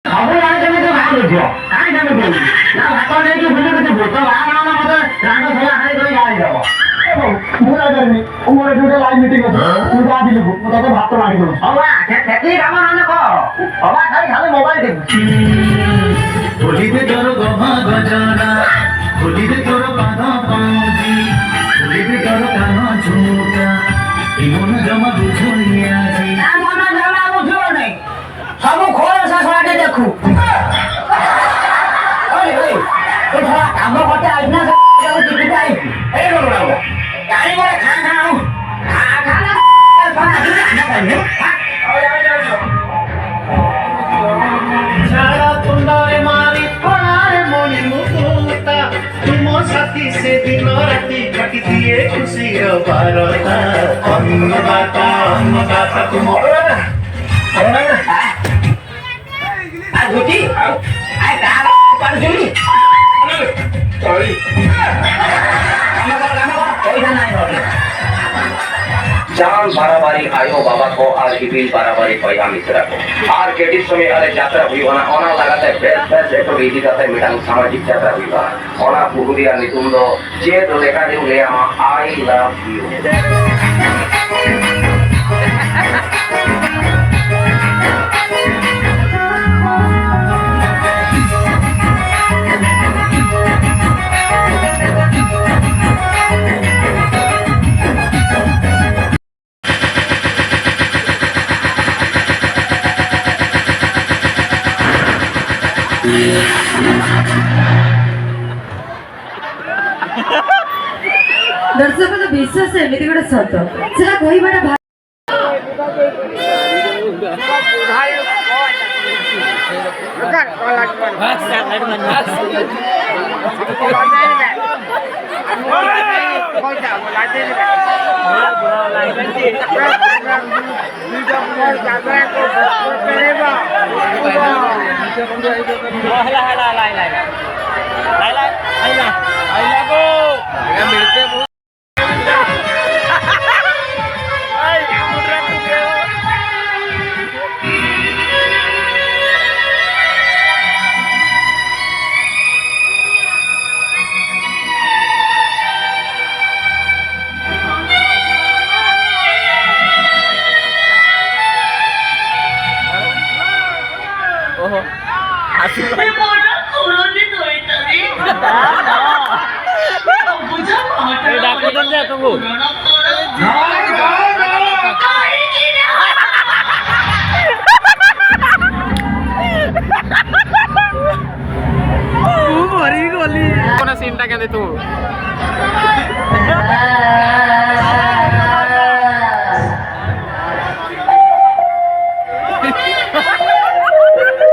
খবর আছে তো ভালো হইছো আই জানো বলি না ভাত নেই কি বুঝে বুঝে বলতো আমার মত রান্না সলা খাই করে যাই যাব বুঝা যায়নি ওমরে দুটো লাইভ মিটিং আছে তুই যা দিলি ওটাকে ভাত তো লাগি দেবো বাবা খেতে আমার না কো বাবা খালি খালি মোবাইল দেখছি হোলিতে তোর গভা গজনা হোলিতে তোর বাঁধা পাউজি হোলিতে তোর কানা ঝুমকা ইমন জমা বুঝুনিয়াছি মন জানা বুঝো নাই সব খোল সাসরাতে দেখু ওই ওই তো থোড়া কাম করতে আইছ না যাও টিকিট আই এই বলো বাবা গাড়ি করে খা খাও খা না ছাড়া তুন্ডারে মারি পড়ারে মনি মুকুতা তুম সাথী সে দিন রাতি কাটি দিয়ে খুশির বারতা অন্নদাতা তুম আর গুটি I car per Juni sorry जान बाराबारी आयो बाबा को और हिबिल बाराबारी पैया मित्रा को और केटी समय आले यात्रा हुई ओना लगाते बेस बेस एक रीति जाते मिटांग सामाजिक यात्रा हुई ओना पुगुरिया नितुंदो जे तो देखा दे ले आमा आई लव यू ଦର୍ଶକ ବିଶ୍ୱାସ ଏମିତି ଗୋଟେ ସତ ସେଟା କହିବାଟା सीनटा क्या तू